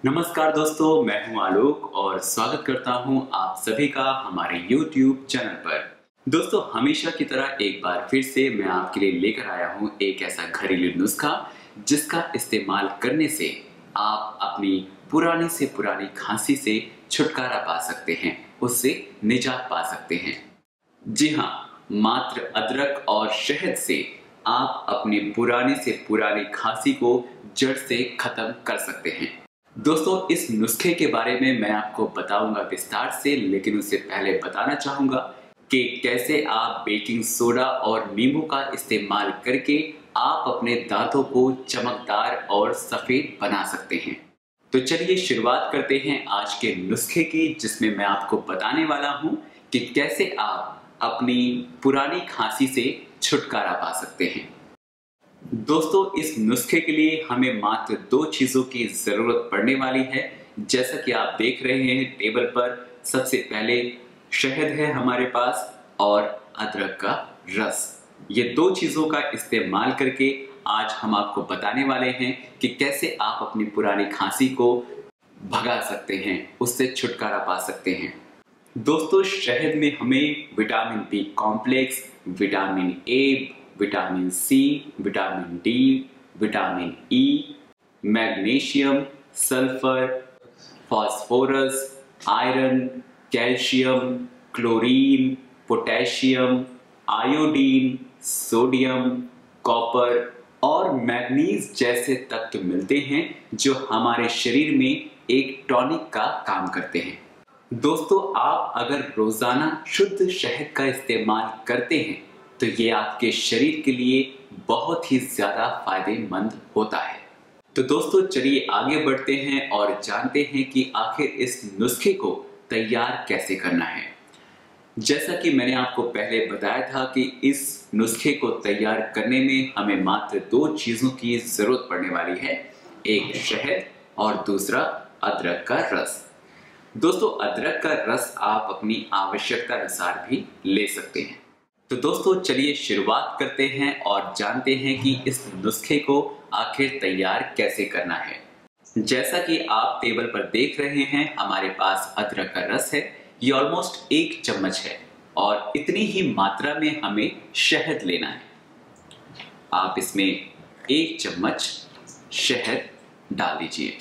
नमस्कार दोस्तों, मैं हूं आलोक और स्वागत करता हूं आप सभी का हमारे YouTube चैनल पर। दोस्तों, हमेशा की तरह एक बार फिर से मैं आपके लिए लेकर आया हूं एक ऐसा घरेलू नुस्खा जिसका इस्तेमाल करने से आप अपनी पुरानी से पुरानी खांसी से छुटकारा पा सकते हैं, उससे निजात पा सकते हैं। जी हाँ, मात्र अदरक और शहद से आप अपनी पुरानी से पुरानी खांसी को जड़ से खत्म कर सकते हैं। दोस्तों, इस नुस्खे के बारे में मैं आपको बताऊंगा विस्तार से, लेकिन उससे पहले बताना चाहूंगा कि कैसे आप बेकिंग सोडा और नींबू का इस्तेमाल करके आप अपने दांतों को चमकदार और सफेद बना सकते हैं। तो चलिए शुरुआत करते हैं आज के नुस्खे की, जिसमें मैं आपको बताने वाला हूं कि कैसे आप अपनी पुरानी खांसी से छुटकारा पा सकते हैं। दोस्तों, इस नुस्खे के लिए हमें मात्र 2 चीजों की जरूरत पड़ने वाली है। जैसा कि आप देख रहे हैं टेबल पर, सबसे पहले शहद है हमारे पास और अदरक का रस। ये 2 चीजों का इस्तेमाल करके आज हम आपको बताने वाले हैं कि कैसे आप अपनी पुरानी खांसी को भगा सकते हैं, उससे छुटकारा पा सकते हैं। दोस्तों, शहद में हमें vitamin B complex, vitamin A, vitamin C, vitamin D, vitamin E, magnesium, sulphur, phosphorus, iron, calcium, chlorine, potassium, iodine, sodium, copper और मैग्नीज जैसे तत्व मिलते हैं जो हमारे शरीर में एक टॉनिक का काम करते हैं। दोस्तों, आप अगर रोजाना शुद्ध शहद का इस्तेमाल करते हैं तो ये आपके शरीर के लिए बहुत ही ज्यादा फायदेमंद होता है। तो दोस्तों, चलिए आगे बढ़ते हैं और जानते हैं कि आखिर इस नुस्खे को तैयार कैसे करना है। जैसा कि मैंने आपको पहले बताया था कि इस नुस्खे को तैयार करने में हमें मात्र 2 चीजों की जरूरत पड़ने वाली है, एक शहद और दूसरा अदरक का रस। दोस्तों, अदरक का रस आप अपनी आवश्यकता अनुसार भी ले सकते हैं। तो दोस्तों, चलिए शुरुआत करते हैं और जानते हैं कि इस नुस्खे को आखिर तैयार कैसे करना है। जैसा कि आप टेबल पर देख रहे हैं, हमारे पास अदरक का रस है। ये ऑलमोस्ट 1 चम्मच है और इतनी ही मात्रा में हमें शहद लेना है। आप इसमें 1 चम्मच शहद डाल दीजिए।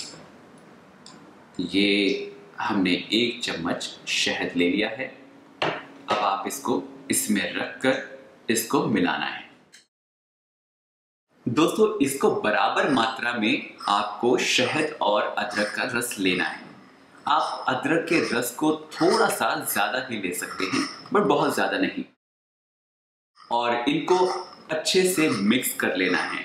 ये हमने 1 चम्मच शहद ले लिया है। अब आप इसको इसमें रखकर इसको मिलाना है। दोस्तों, इसको बराबर मात्रा में आपको शहद और अदरक का रस लेना है। आप अदरक के रस को थोड़ा सा ज्यादा ही ले सकते हैं, बट बहुत ज्यादा नहीं, और इनको अच्छे से मिक्स कर लेना है।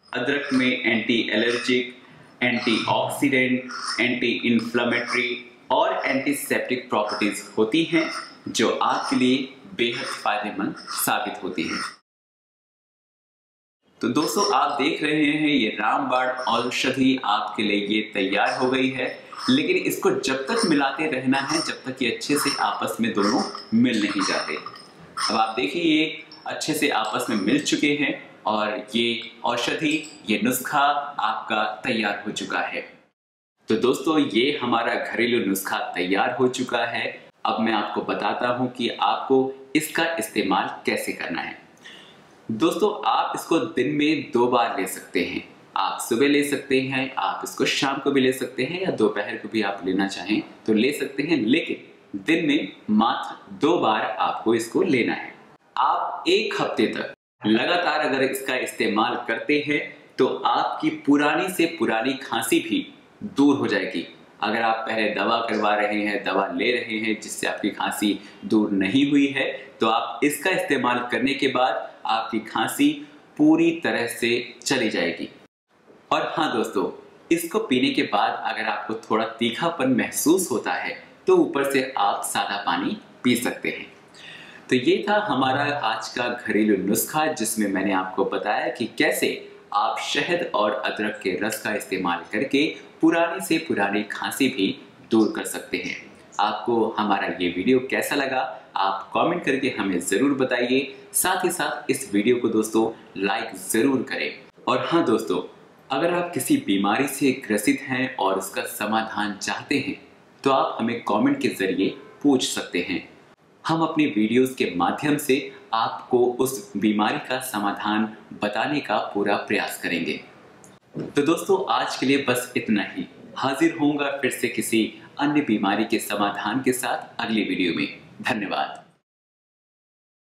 अदरक में anti allergic, antioxidant, anti inflammatory और एंटीसेप्टिक प्रॉपर्टीज होती हैं जो आपके लिए बेहद फायदेमंद साबित होती है। तो दोस्तों, आप देख रहे हैं ये रामबाण औषधि आपके लिए ये तैयार हो गई है, लेकिन इसको जब तक मिलाते रहना है जब तक ये अच्छे से आपस में दोनों मिल नहीं जाते। अब आप देखिए ये अच्छे से आपस में मिल चुके हैं और ये औषधि, ये नुस्खा आपका तैयार हो चुका है। तो दोस्तों, ये हमारा घरेलू नुस्खा तैयार हो चुका है। अब मैं आपको बताता हूं कि आपको इसका इस्तेमाल कैसे करना है। दोस्तों, आप इसको दिन में 2 बार ले सकते हैं। आप सुबह ले सकते हैं, आप इसको शाम को भी ले सकते हैं, या दोपहर को भी आप लेना चाहें तो ले सकते हैं, लेकिन दिन में मात्र 2 बार आपको इसको लेना है। आप 1 हफ्ते तक लगातार अगर इसका इस्तेमाल करते हैं तो आपकी पुरानी से पुरानी खांसी भी दूर हो जाएगी। अगर आप पहले दवा करवा रहे हैं, दवा ले रहे हैं जिससे आपकी खांसी दूर नहीं हुई है, तो आप इसका इस्तेमाल करने के बाद आपकी खांसी पूरी तरह से चली जाएगी। और हाँ दोस्तों, इसको पीने के बाद अगर आपको थोड़ा तीखापन महसूस होता है तो ऊपर से आप सादा पानी पी सकते हैं। तो ये था हमारा आज का घरेलू नुस्खा, जिसमें मैंने आपको बताया कि कैसे आप शहद और अदरक के रस का इस्तेमाल करके पुरानी से पुरानी खांसी भी दूर कर सकते हैं। आपको हमारा ये वीडियो कैसा लगा, आप कमेंट करके हमें ज़रूर बताइए। साथ ही साथ इस वीडियो को दोस्तों लाइक ज़रूर करें। और हाँ दोस्तों, अगर आप किसी बीमारी से ग्रसित हैं और उसका समाधान चाहते हैं तो आप हमें कमेंट के जरिए पूछ सकते हैं। हम अपनी वीडियोस के माध्यम से आपको उस बीमारी का समाधान बताने का पूरा प्रयास करेंगे। तो दोस्तों आज के लिए बस इतना ही। हाजिर होऊंगा फिर से किसी अन्य बीमारी के समाधान के साथ अगली वीडियो में। धन्यवाद।